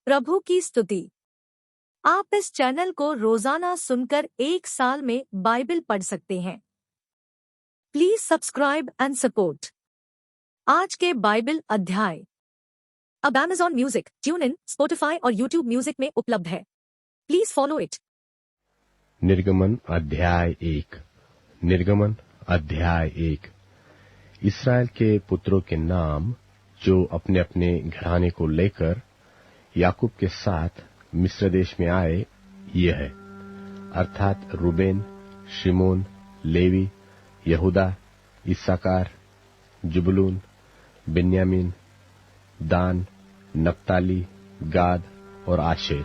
प्रभु की स्तुति। आप इस चैनल को रोजाना सुनकर एक साल में बाइबल पढ़ सकते हैं। Please subscribe and support. आज के बाइबल अध्याय अब Amazon music, tune in, Spotify और यूट्यूब म्यूजिक में उपलब्ध है। Please follow it. निर्गमन अध्याय 1। निर्गमन अध्याय 1। इस्राएल के पुत्रों के नाम जो अपने अपने घराने को लेकर याकूब के साथ मिस्र देश में आए, ये है, अर्थात रूबेन, शिमोन, लेवी, यहूदा, इस्साकार, जुबलून, बिन्यामीन, दान, नप्ताली, गाद और आशेर।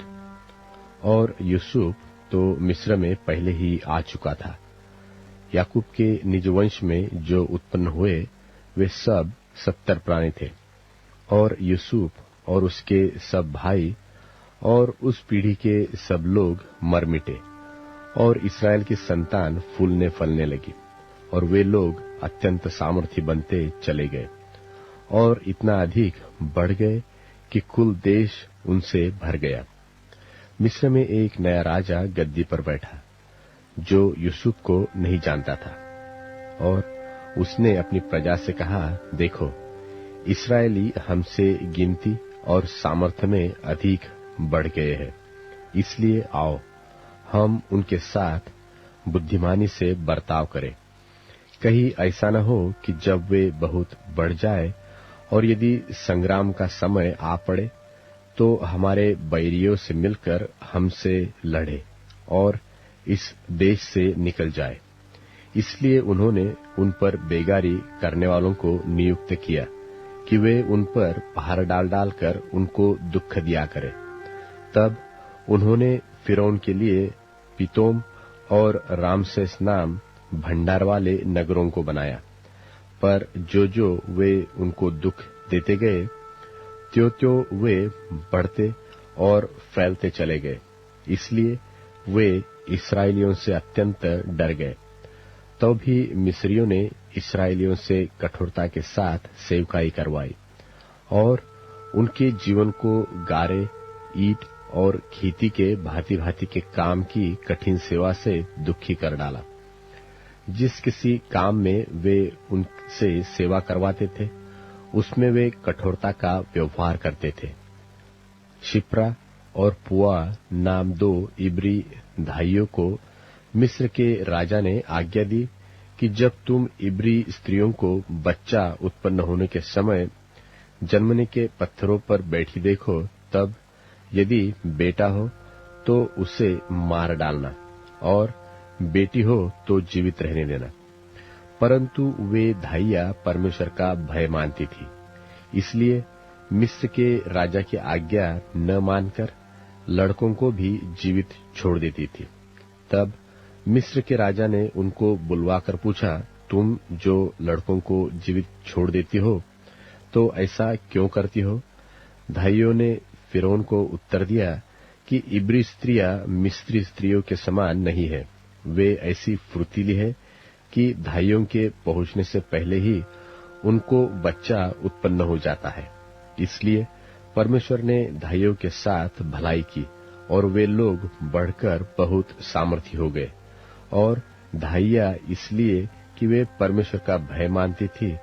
और यूसुफ तो मिस्र में पहले ही आ चुका था। याकूब के निज वंश में जो उत्पन्न हुए वे सब 70 प्राणी थे। और यूसुफ और उसके सब भाई और उस पीढ़ी के सब लोग मर मिटे। और इस्राएल की संतान फूलने फलने लगी और वे लोग अत्यंत सामर्थी बनते चले गए और इतना अधिक बढ़ गए कि कुल देश उनसे भर गया। मिस्र में एक नया राजा गद्दी पर बैठा जो यूसुफ को नहीं जानता था। और उसने अपनी प्रजा से कहा, देखो, इस्राएली हमसे गिनती और सामर्थ्य में अधिक बढ़ गए हैं, इसलिए आओ हम उनके साथ बुद्धिमानी से बर्ताव करें। कहीं ऐसा न हो कि जब वे बहुत बढ़ जाए और यदि संग्राम का समय आ पड़े तो हमारे बैरियों से मिलकर हमसे लड़े और इस देश से निकल जाए। इसलिए उन्होंने उन पर बेगारी करने वालों को नियुक्त किया कि वे उन पर पहाड़ डाल डालकर उनको दुख दिया करें। तब उन्होंने फिरौन के लिए पितोम और रामसेस नाम भंडार वाले नगरों को बनाया। पर जो वे उनको दुख देते गए, त्यों वे बढ़ते और फैलते चले गए। इसलिए वे इस्राएलियों से अत्यंत डर गए। तो भी मिस्रियों ने इस्राएलियों से कठोरता के साथ सेवकाई करवाई और उनके जीवन को गारे, ईंट और खेती के भांति भांति के काम की कठिन सेवा से दुखी कर डाला। जिस किसी काम में वे उनसे सेवा करवाते थे उसमें वे कठोरता का व्यवहार करते थे। शिप्रा और पुआ नाम 2 इब्री भाइयों को मिस्र के राजा ने आज्ञा दी कि जब तुम इब्री स्त्रियों को बच्चा उत्पन्न होने के समय जन्मने के पत्थरों पर बैठी देखो, तब यदि बेटा हो तो उसे मार डालना और बेटी हो तो जीवित रहने देना। परंतु वे धाइयां परमेश्वर का भय मानती थी, इसलिए मिस्र के राजा की आज्ञा न मानकर लड़कों को भी जीवित छोड़ देती थी। तब मिस्र के राजा ने उनको बुलवाकर पूछा, तुम जो लड़कों को जीवित छोड़ देती हो तो ऐसा क्यों करती हो? धाइयों ने फिरौन को उत्तर दिया कि इब्री स्त्रियां मिस्री स्त्रियों के समान नहीं है। वे ऐसी फुर्तीली है कि धाइयों के पहुंचने से पहले ही उनको बच्चा उत्पन्न हो जाता है। इसलिए परमेश्वर ने धाइयों के साथ भलाई की और वे लोग बढ़कर बहुत सामर्थी हो गए। और धाइयां इसलिए कि वे परमेश्वर का भय मानती थी,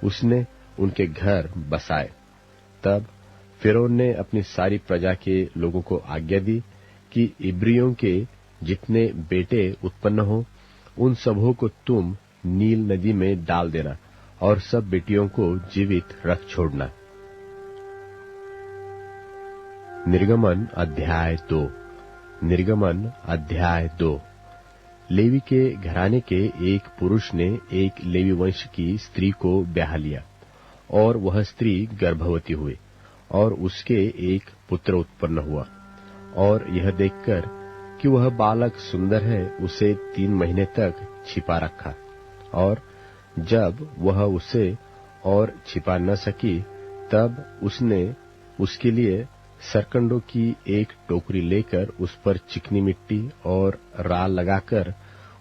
उसने उनके घर बसाए। तब फिरौन ने अपनी सारी प्रजा के लोगों को आज्ञा दी कि इब्रियों के जितने बेटे उत्पन्न हो उन सबों को तुम नील नदी में डाल देना और सब बेटियों को जीवित रख छोड़ना। निर्गमन अध्याय 2। निर्गमन अध्याय 2। लेवी के घराने के एक पुरुष ने एक लेवी वंश की स्त्री को ब्याह लिया और वह स्त्री गर्भवती हुई और उसके एक पुत्र उत्पन्न हुआ। और यह देखकर कि वह बालक सुंदर है, उसे 3 महीने तक छिपा रखा। और जब वह उसे और छिपा न सकी, तब उसने उसके लिए सरकंडों की एक टोकरी लेकर उस पर चिकनी मिट्टी और राल लगाकर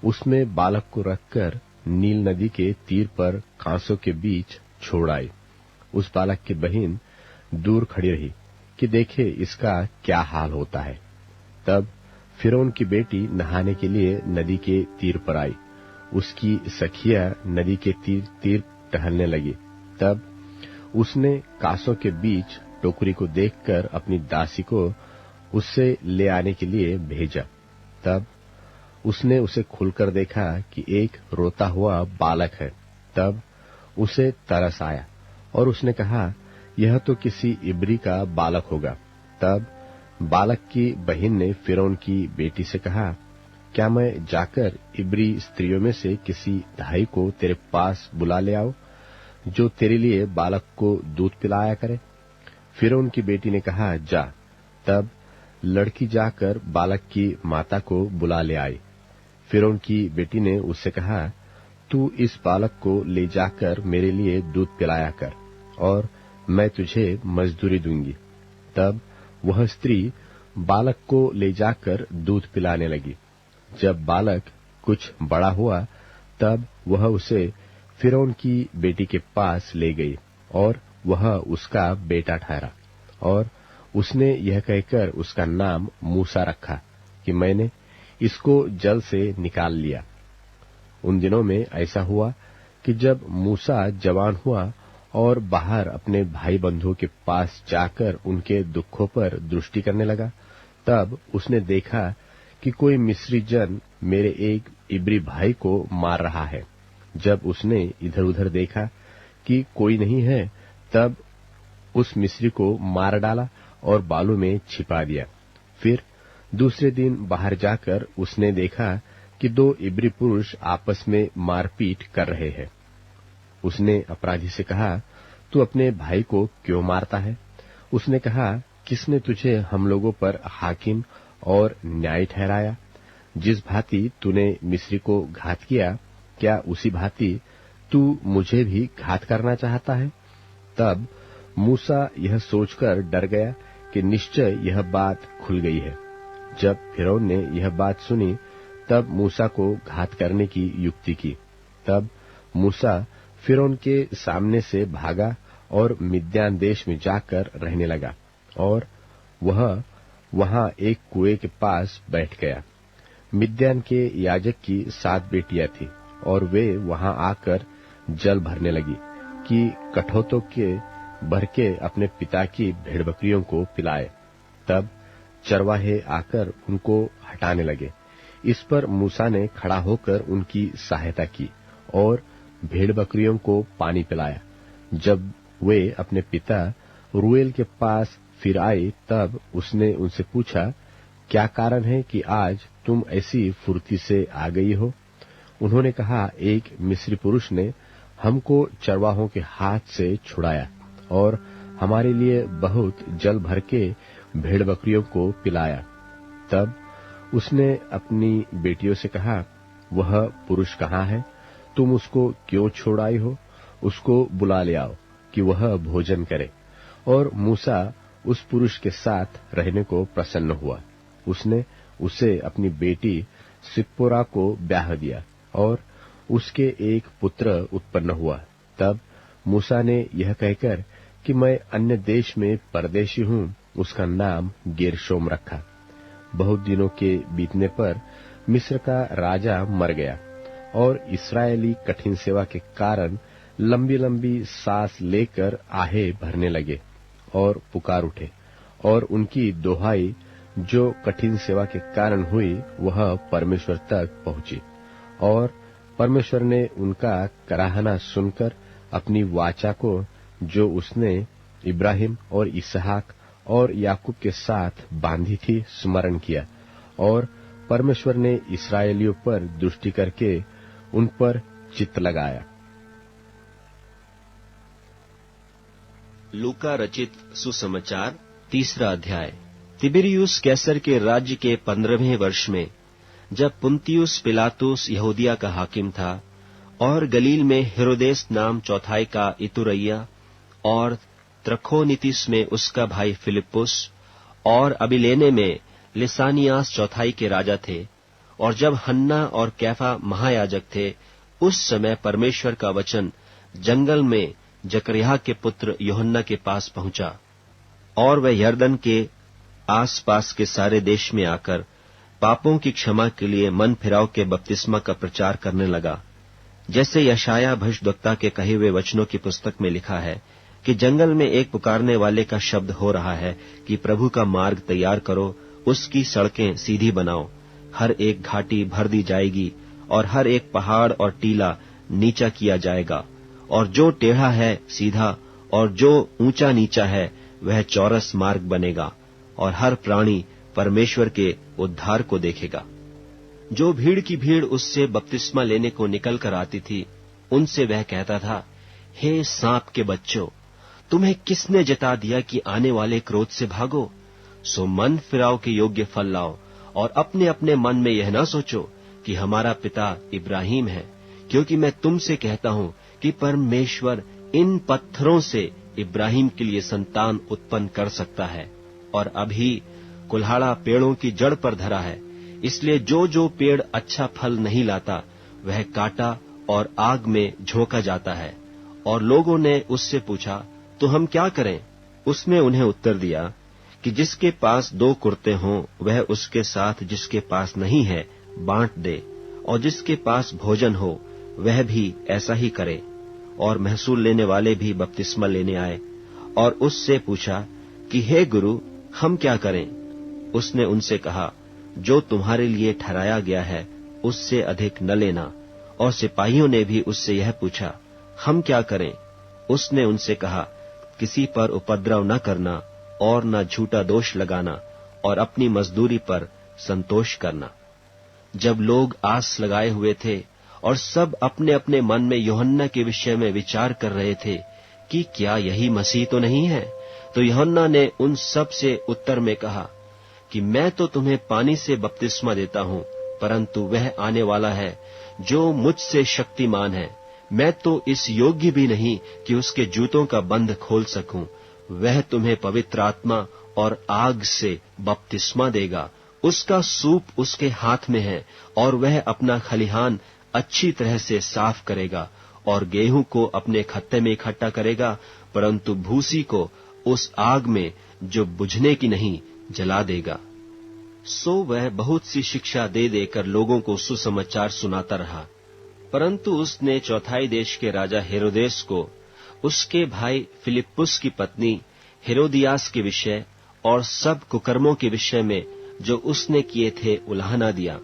उसमें बालक को रखकर नील नदी के तीर पर कांसों के बीच छोड़ आई। उस बालक की बहन दूर खड़ी रही, कि देखे इसका क्या हाल होता है। तब फिरौन की बेटी नहाने के लिए नदी के तीर पर आई। उसकी सखिया नदी के तीर तीर टहलने लगी। तब उसने कांसों के बीच टोकरी को देखकर अपनी दासी को उससे ले आने के लिए भेजा। तब उसने उसे खुलकर देखा कि एक रोता हुआ बालक है। तब उसे तरस आया और उसने कहा, यह तो किसी इब्री का बालक होगा। तब बालक की बहन ने फिरौन की बेटी से कहा, क्या मैं जाकर इब्री स्त्रियों में से किसी भाई को तेरे पास बुला ले आऊं, जो तेरे लिए बालक को दूध पिलाया करे? फिरौन की बेटी ने कहा, जा। तब लड़की जाकर बालक की माता को बुला ले आई। फिरौन की बेटी ने उससे कहा, तू इस बालक को ले जाकर मेरे लिए दूध पिलाया कर, और मैं तुझे मजदूरी दूंगी। तब वह स्त्री बालक को ले जाकर दूध पिलाने लगी। जब बालक कुछ बड़ा हुआ, तब वह उसे फिरौन की बेटी के पास ले गई, और वह उसका बेटा ठहरा। और उसने यह कहकर उसका नाम मूसा रखा कि मैंने इसको जल से निकाल लिया। उन दिनों में ऐसा हुआ कि जब मूसा जवान हुआ और बाहर अपने भाई बंधुओं के पास जाकर उनके दुखों पर दृष्टि करने लगा, तब उसने देखा कि कोई मिस्री जन मेरे एक इब्री भाई को मार रहा है। जब उसने इधर उधर देखा कि कोई नहीं है, तब उस मिस्री को मार डाला और बालू में छिपा दिया। फिर दूसरे दिन बाहर जाकर उसने देखा कि दो इब्री पुरुष आपस में मारपीट कर रहे हैं। उसने अपराधी से कहा, तू अपने भाई को क्यों मारता है? उसने कहा, किसने तुझे हम लोगों पर हाकिम और न्याय ठहराया? जिस भांति तूने मिस्री को घात किया, क्या उसी भांति तू मुझे भी घात करना चाहता है? तब मूसा यह सोचकर डर गया कि निश्चय यह बात खुल गई है। जब फिरौन ने यह बात सुनी, तब मूसा को घात करने की युक्ति की। तब मूसा फिरौन के सामने से भागा और मिद्यान देश में जाकर रहने लगा, और वह वहां एक कुएं के पास बैठ गया। मिद्यान के याजक की 7 बेटियां थी, और वे वहां आकर जल भरने लगी कि कठौतों के भर के अपने पिता की भेड़ बकरियों को पिलाए। तब चरवाहे आकर उनको हटाने लगे। इस पर मूसा ने खड़ा होकर उनकी सहायता की और भेड़ बकरियों को पानी पिलाया। जब वे अपने पिता रूएल के पास फिर आए, तब उसने उनसे पूछा, क्या कारण है कि आज तुम ऐसी फुर्ती से आ गई हो? उन्होंने कहा, एक मिस्री पुरुष ने हमको चरवाहों के हाथ से छुड़ाया और हमारे लिए बहुत जल भर के भेड़ बकरियों को पिलाया। तब उसने अपनी बेटियों से कहा, वह पुरुष कहाँ है? तुम उसको क्यों छोड़ आई हो? उसको बुला ले आओ कि वह भोजन करे। और मूसा उस पुरुष के साथ रहने को प्रसन्न हुआ। उसने उसे अपनी बेटी सिप्पोरा को ब्याह दिया, और उसके एक पुत्र उत्पन्न हुआ। तब मूसा ने यह कहकर कि मैं अन्य देश में परदेशी हूँ, उसका नाम गेरशोम रखा। बहुत दिनों के बीतने पर मिस्र का राजा मर गया, और इस्राएली कठिन सेवा के कारण लंबी लंबी सांस लेकर आहे भरने लगे और पुकार उठे, और उनकी दोहाई जो कठिन सेवा के कारण हुई, वह परमेश्वर तक पहुंची। और परमेश्वर ने उनका कराहना सुनकर अपनी वाचा को, जो उसने इब्राहिम और इसहाक और याकूब के साथ बांधी थी, स्मरण किया। और परमेश्वर ने इस्राएलियों पर दृष्टि करके उन पर चित्त लगाया। लूका रचित सुसमाचार 3 अध्याय। तिबिरियुस कैसर के राज्य के 15वें वर्ष में, जब पुन्तियुस पिलातुस यहूदिया का हाकिम था, और गलील में हेरोदेस नाम चौथाई का इतुरैया, और त्रखोनितिस में उसका भाई फिलिप्पुस, और अबिलेने में लिसानियास चौथाई के राजा थे, और जब हन्ना और कैफा महायाजक थे, उस समय परमेश्वर का वचन जंगल में जकरिया के पुत्र यूहन्ना के पास पहुंचा। और वह यरदन के आसपास के सारे देश में आकर पापों की क्षमा के लिए मन फिराव के बपतिस्मा का प्रचार करने लगा। जैसे यशाया भविष्यद्वक्ता के कहे हुए वचनों की पुस्तक में लिखा है कि जंगल में एक पुकारने वाले का शब्द हो रहा है कि प्रभु का मार्ग तैयार करो, उसकी सड़कें सीधी बनाओ। हर एक घाटी भर दी जाएगी और हर एक पहाड़ और टीला नीचा किया जाएगा, और जो टेढ़ा है सीधा और जो ऊंचा नीचा है वह चौरस मार्ग बनेगा, और हर प्राणी परमेश्वर के उद्धार को देखेगा। जो भीड़ की भीड़ उससे बपतिस्मा लेने को निकल कर आती थी, उनसे वह कहता था, हे सांप के बच्चों, तुम्हें किसने जता दिया कि आने वाले क्रोध से भागो? सो मन फिराव के योग्य फल लाओ, और अपने अपने मन में यह न सोचो कि हमारा पिता इब्राहिम है, क्योंकि मैं तुमसे कहता हूं कि परमेश्वर इन पत्थरों से इब्राहिम के लिए संतान उत्पन्न कर सकता है। और अभी कुल्हाड़ा पेड़ों की जड़ पर धरा है, इसलिए जो जो पेड़ अच्छा फल नहीं लाता वह काटा और आग में झोंका जाता है। और लोगों ने उससे पूछा, तो हम क्या करें? उसने उन्हें उत्तर दिया कि जिसके पास 2 कुर्ते हों वह उसके साथ जिसके पास नहीं है बांट दे, और जिसके पास भोजन हो वह भी ऐसा ही करे। और महसूल लेने वाले भी बपतिस्मा लेने आए और उससे पूछा कि हे गुरु, हम क्या करें? उसने उनसे कहा, जो तुम्हारे लिए ठहराया गया है उससे अधिक न लेना। और सिपाहियों ने भी उससे यह पूछा, हम क्या करें? उसने उनसे कहा, किसी पर उपद्रव न करना और न झूठा दोष लगाना, और अपनी मजदूरी पर संतोष करना। जब लोग आस लगाए हुए थे और सब अपने अपने मन में यूहन्ना के विषय में विचार कर रहे थे कि क्या यही मसीह तो नहीं है, तो यूहन्ना ने उन सब से उत्तर में कहा कि मैं तो तुम्हें पानी से बपतिस्मा देता हूं, परंतु वह आने वाला है जो मुझसे शक्तिमान है, मैं तो इस योग्य भी नहीं कि उसके जूतों का बंध खोल सकूं। वह तुम्हें पवित्र आत्मा और आग से बपतिस्मा देगा। उसका सूप उसके हाथ में है, और वह अपना खलिहान अच्छी तरह से साफ करेगा, और गेहूं को अपने खत्ते में इकट्ठा करेगा, परंतु भूसी को उस आग में जो बुझने की नहीं जला देगा। सो वह बहुत सी शिक्षा दे देकर लोगों को सुसमाचार सुनाता रहा। परंतु उसने चौथाई देश के राजा हेरोदेस को उसके भाई फिलिप्पुस की पत्नी हेरोदियास के विषय और सब कुकर्मों के विषय में जो उसने किए थे उलाहना दिया।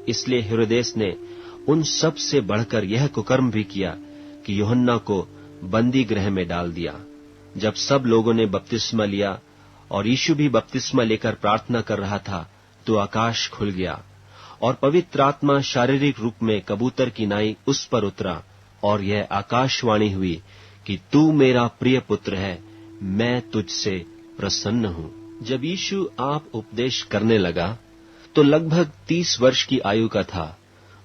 इसलिए हेरोदेस ने उन सब से बढ़कर यह कुकर्म भी किया कि यूहन्ना को बंदी गृह में डाल दिया। जब सब लोगों ने बपतिस्मा लिया और यीशु भी बपतिस्मा लेकर प्रार्थना कर रहा था, तो आकाश खुल गया और पवित्र आत्मा शारीरिक रूप में कबूतर की नाई उस पर उतरा, और यह आकाशवाणी हुई कि तू मेरा प्रिय पुत्र है, मैं तुझसे प्रसन्न हूं। जब यीशु आप उपदेश करने लगा तो लगभग 30 वर्ष की आयु का था,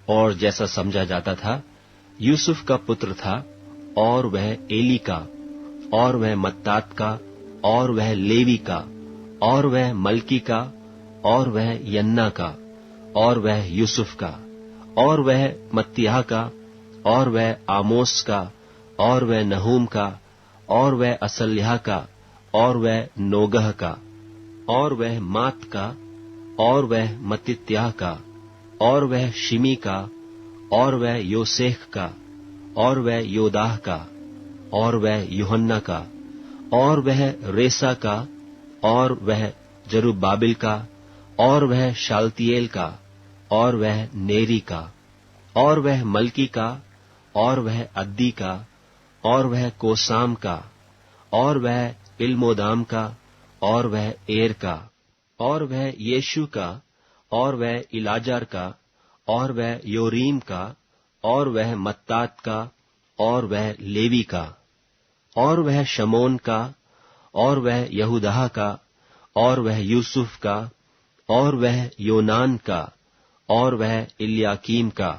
और जैसा समझा जाता था यूसुफ का पुत्र था, और वह एली का, और वह मत्तात का, और वह लेवी का, और वह मलकी का, और वह यन्ना का, और वह यूसुफ का, और वह मत्तियाह का, और वह आमोस का, और वह नहूम का, और वह असल्याह का, और वह नोगह का, और वह मात का, और वह मत्तित्याह का, और वह शिमी का, और वह योसेख का, और वह योदाह का, और वह यूहन्ना का, और वह रेसा का, और वह जरुब्बाबिल का, और वह शालतिएल का, और वह नेरी का, और वह मलकी का, और वह अद्दी का, और वह कोसाम का, और वह इल्मोदाम का, और वह एर का, और वह यीशु का, और वह इलाजार का, और वह योरीम का, और वह मत्तात का, और वह लेवी का, और वह शमोन का, और वह यहूदाह का, और वह यूसुफ का, और वह योनान का, और वह इल्याकीम का,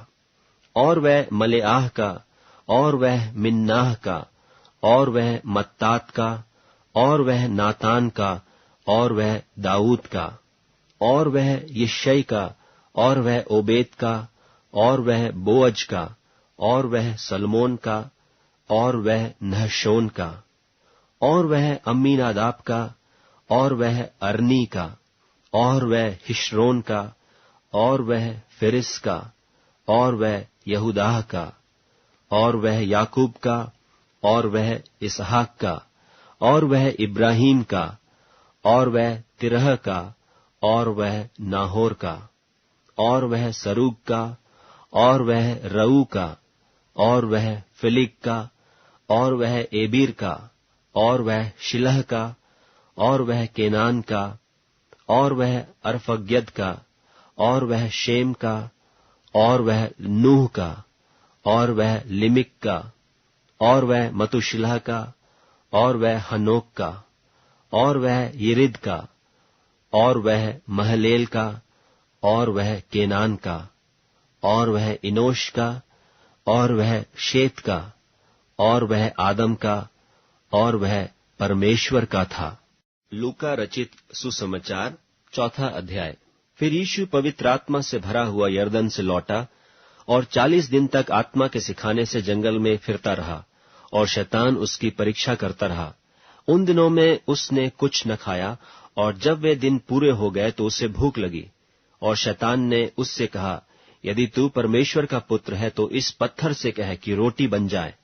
और वह मलेआह का, और वह मिन्नाह का, और वह मत्तात का, और वह नातान का, और वह दाऊद का, और वह यिशै का, और वह ओबेद का, और वह बोअज का, और वह सलमोन का, और वह नहशोन का, और वह अम्मीनादाब का, और वह अरनी का, और वह हिश्रोन का, और वह फिरिस का, और वह यहूदाह का, और वह याकूब का, और वह इसहाक का, और वह इब्राहीम का, और वह तिरह का, और वह नाहोर का, और वह सरूग का, और वह रऊ का, और वह फिलिग का, और वह एबीर का, और वह शिलह का, और वह केनान का, और वह अरफग्यद का, और वह शेम का, और वह नूह का, और वह लिमिक का, और वह मतुशिलह का, और वह हनोक का, और वह यिरिद का, और वह महलेल का, और वह केनान का, और वह इनोश का, और वह शेत का, और वह आदम का, और वह परमेश्वर का था। लूका रचित सुसमाचार 4 अध्याय। फिर यीशु पवित्र आत्मा से भरा हुआ यरदन से लौटा और 40 दिन तक आत्मा के सिखाने से जंगल में फिरता रहा, और शैतान उसकी परीक्षा करता रहा। उन दिनों में उसने कुछ न खाया, और जब वे दिन पूरे हो गए तो उसे भूख लगी। और शैतान ने उससे कहा, यदि तू परमेश्वर का पुत्र है तो इस पत्थर से कह कि रोटी बन जाए।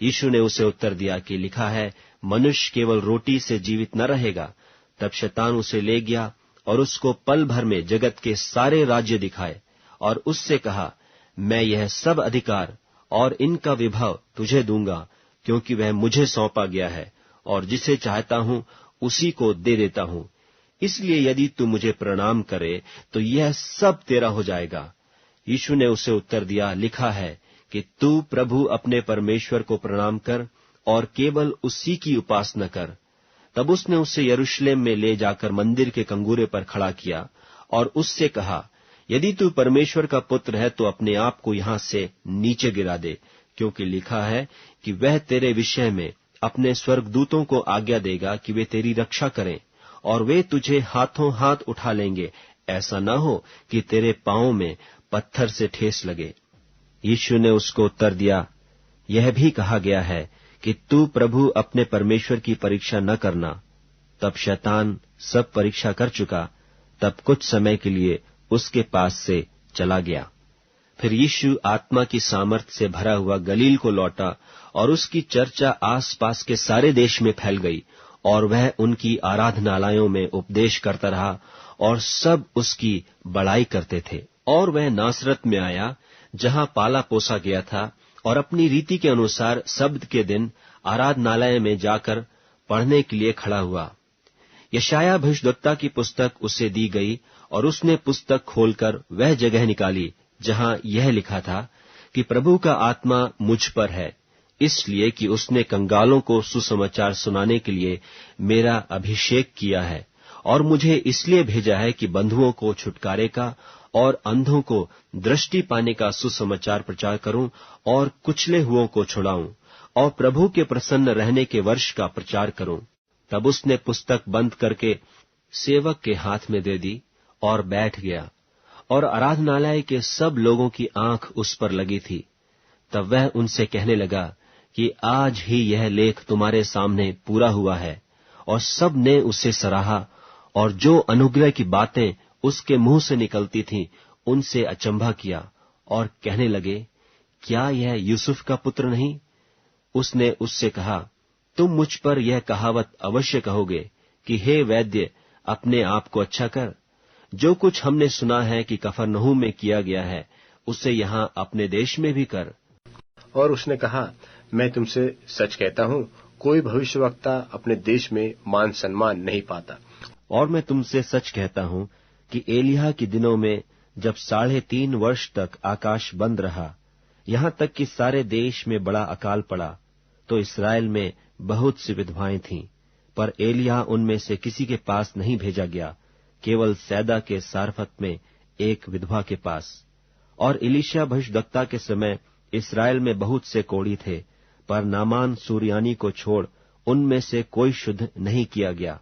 यीशु ने उसे उत्तर दिया कि लिखा है, मनुष्य केवल रोटी से जीवित न रहेगा। तब शैतान उसे ले गया और उसको पल भर में जगत के सारे राज्य दिखाए, और उससे कहा, मैं यह सब अधिकार और इनका विभव तुझे दूंगा, क्योंकि वह मुझे सौंपा गया है, और जिसे चाहता हूं उसी को दे देता हूं। इसलिए यदि तू मुझे प्रणाम करे तो यह सब तेरा हो जाएगा। यीशु ने उसे उत्तर दिया, लिखा है कि तू प्रभु अपने परमेश्वर को प्रणाम कर और केवल उसी की उपासना कर। तब उसने उसे यरूशलेम में ले जाकर मंदिर के कंगूरे पर खड़ा किया और उससे कहा, यदि तू परमेश्वर का पुत्र है तो अपने आप को यहां से नीचे गिरा दे, क्योंकि लिखा है कि वह तेरे विषय में अपने स्वर्गदूतों को आज्ञा देगा कि वे तेरी रक्षा करें, और वे तुझे हाथों हाथ उठा लेंगे, ऐसा न हो कि तेरे पांवों में पत्थर से ठेस लगे। यीशु ने उसको उत्तर दिया, यह भी कहा गया है कि तू प्रभु अपने परमेश्वर की परीक्षा न करना। तब शैतान सब परीक्षा कर चुका, तब कुछ समय के लिए उसके पास से चला गया। फिर यीशु आत्मा की सामर्थ से भरा हुआ गलील को लौटा, और उसकी चर्चा आसपास के सारे देश में फैल गई, और वह उनकी आराधनालयों में उपदेश करता रहा, और सब उसकी बड़ाई करते थे। और वह नासरत में आया, जहां पाला पोसा गया था, और अपनी रीति के अनुसार सब्त के दिन आराधनालय में जाकर पढ़ने के लिए खड़ा हुआ। यशायाह भविष्यद्वक्ता की पुस्तक उसे दी गई, और उसने पुस्तक खोलकर वह जगह निकाली जहां यह लिखा था कि प्रभु का आत्मा मुझ पर है, इसलिए कि उसने कंगालों को सुसमाचार सुनाने के लिए मेरा अभिषेक किया है, और मुझे इसलिए भेजा है कि बंधुओं को छुटकारे का और अंधों को दृष्टि पाने का सुसमाचार प्रचार करूं, और कुचले हुओं को छुड़ाऊं, और प्रभु के प्रसन्न रहने के वर्ष का प्रचार करूं। तब उसने पुस्तक बंद करके सेवक के हाथ में दे दी और बैठ गया, और आराधनालय के सब लोगों की आंख उस पर लगी थी। तब वह उनसे कहने लगा कि आज ही यह लेख तुम्हारे सामने पूरा हुआ है। और सब ने उसे सराहा, और जो अनुग्रह की बातें उसके मुंह से निकलती थीं, उनसे अचंभा किया, और कहने लगे, क्या यह यूसुफ का पुत्र नहीं? उसने उससे कहा, तुम मुझ पर यह कहावत अवश्य कहोगे कि हे वैद्य, अपने आप को अच्छा कर। जो कुछ हमने सुना है कि कफरनहूम में किया गया है, उसे यहाँ अपने देश में भी कर। और उसने कहा, मैं तुमसे सच कहता हूँ, कोई भविष्यवक्ता अपने देश में मान सम्मान नहीं पाता। और मैं तुमसे सच कहता हूँ कि एलिय्याह के दिनों में जब 3.5 वर्ष तक आकाश बंद रहा, यहाँ तक कि सारे देश में बड़ा अकाल पड़ा, तो इस्राएल में बहुत सी विधवाएं थीं, पर एलिय्याह उनमें से किसी के पास नहीं भेजा गया, केवल सैदा के सारफत में एक विधवा के पास। और एलीशा भविष्यद्वक्ता के समय इस्राएल में बहुत से कोढ़ी थे, पर नामान सूरियानी को छोड़ उनमें से कोई शुद्ध नहीं किया गया।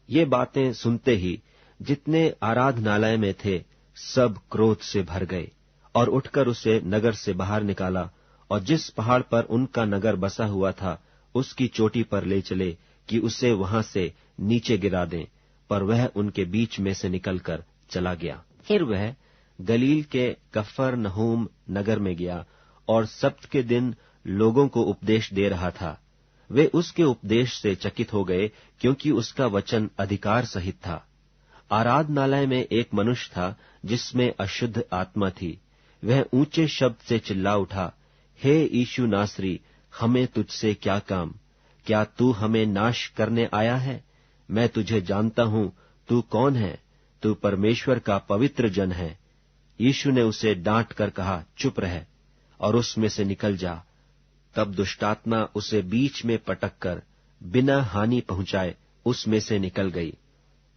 ये बातें सुनते ही जितने आराधनालय में थे सब क्रोध से भर गए, और उठकर उसे नगर से बाहर निकाला, और जिस पहाड़ पर उनका नगर बसा हुआ था उसकी चोटी पर ले चले कि उसे वहां से नीचे गिरा दें, पर वह उनके बीच में से निकलकर चला गया। फिर वह गलील के कफरनहूम नगर में गया और सब्त के दिन लोगों को उपदेश दे रहा था। वे उसके उपदेश से चकित हो गए, क्योंकि उसका वचन अधिकार सहित था। आराधनालय में एक मनुष्य था जिसमें अशुद्ध आत्मा थी। वह ऊंचे शब्द से चिल्ला उठा, हे यीशु नासरी, हमें तुझसे क्या काम? क्या तू हमें नाश करने आया है? मैं तुझे जानता हूं, तू कौन है? तू परमेश्वर का पवित्र जन है। यीशु ने उसे डांट कर कहा, चुप रह और उसमें से निकल जा। तब दुष्टात्मा उसे बीच में पटक कर बिना हानि पहुंचाए उसमें से निकल गई।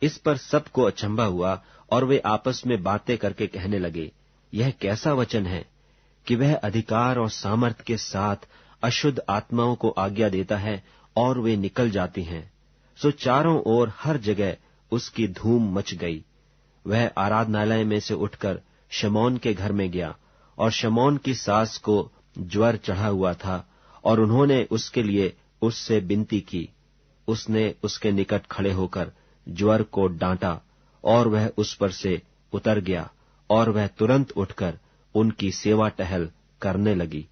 इस पर सबको अचंभा हुआ और वे आपस में बातें करके कहने लगे, यह कैसा वचन है कि वह अधिकार और सामर्थ के साथ अशुद्ध आत्माओं को आज्ञा देता है और वे निकल जाती हैं। सो चारों ओर हर जगह उसकी धूम मच गई। वह आराधनालय में से उठकर शमौन के घर में गया, और शमौन की सास को ज्वर चढ़ा हुआ था, और उन्होंने उसके लिए उससे विनती की। उसने उसके निकट खड़े होकर ज्वर को डांटा, और वह उस पर से उतर गया, और वह तुरंत उठकर उनकी सेवा टहल करने लगी।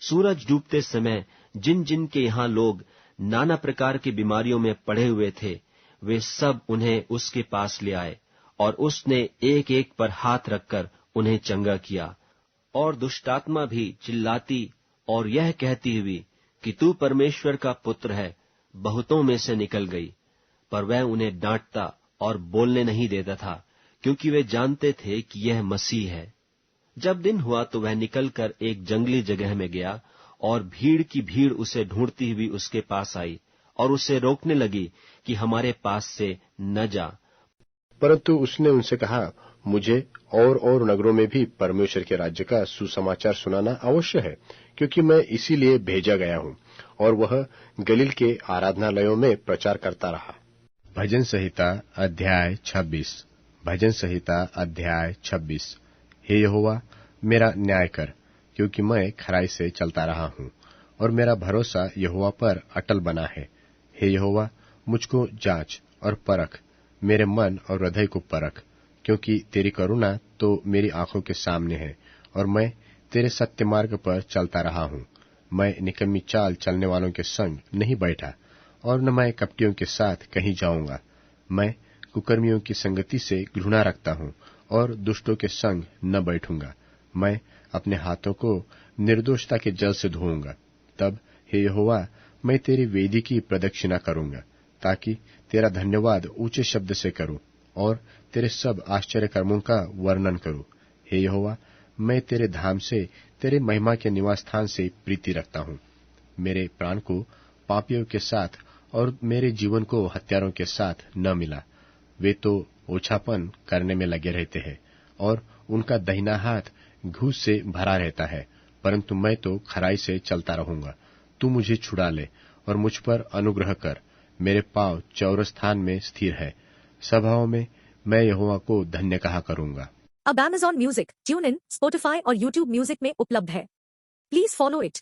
सूरज डूबते समय जिन जिन के यहाँ लोग नाना प्रकार की बीमारियों में पड़े हुए थे, वे सब उन्हें उसके पास ले आए, और उसने एक एक पर हाथ रखकर उन्हें चंगा किया। और दुष्टात्मा भी चिल्लाती और यह कहती हुई कि तू परमेश्वर का पुत्र है, बहुतों में से निकल गई। पर वह उन्हें डांटता और बोलने नहीं देता था, क्योंकि वे जानते थे कि यह मसीह है। जब दिन हुआ तो वह निकलकर एक जंगली जगह में गया, और भीड़ की भीड़ उसे ढूंढती हुई उसके पास आई और उसे रोकने लगी कि हमारे पास से न जा। परंतु उसने उनसे कहा, मुझे और नगरों में भी परमेश्वर के राज्य का सुसमाचार सुनाना अवश्य है, क्योंकि मैं इसीलिए भेजा गया हूँ। और वह गलील के आराधनालयों में प्रचार करता रहा। भजन संहिता अध्याय 26। भजन संहिता अध्याय 26। हे यहोवा, मेरा न्याय कर, क्योंकि मैं खराई से चलता रहा हूँ, और मेरा भरोसा यहोवा पर अटल बना है। हे यहोवा, मुझको जांच और परख, मेरे मन और हृदय को परख, क्योंकि तेरी करुणा तो मेरी आंखों के सामने है, और मैं तेरे सत्य मार्ग पर चलता रहा हूँ। मैं निकम्मी चाल चलने वालों के संग नहीं बैठा, और न मैं कपटियों के साथ कहीं जाऊंगा। मैं कुकर्मियों की संगति से घृणा रखता हूँ, और दुष्टों के संग न बैठूंगा। मैं अपने हाथों को निर्दोषता के जल से धोऊंगा। तब हे यहोवा, मैं तेरी वेदी की प्रदक्षिणा करूंगा, ताकि तेरा धन्यवाद ऊंचे शब्द से करूं, और तेरे सब आश्चर्य कर्मों का वर्णन करूं। हे यहोवा, मैं तेरे धाम से, तेरे महिमा के निवास स्थान से प्रीति रखता हूं। मेरे प्राण को पापियों के साथ और मेरे जीवन को हत्यारों के साथ न मिला। वे तो ओछापन करने में लगे रहते हैं, और उनका दाहिना हाथ घूस से भरा रहता है, परंतु मैं तो खराई से चलता रहूंगा। तू मुझे छुड़ा ले और मुझ पर अनुग्रह कर। मेरे पांव चौरस स्थान में स्थिर है, सभाओं में मैं यहोवा को धन्य कहा करूंगा। अब Amazon music, tune in, Spotify और यूट्यूब म्यूजिक में उपलब्ध है। Please follow it.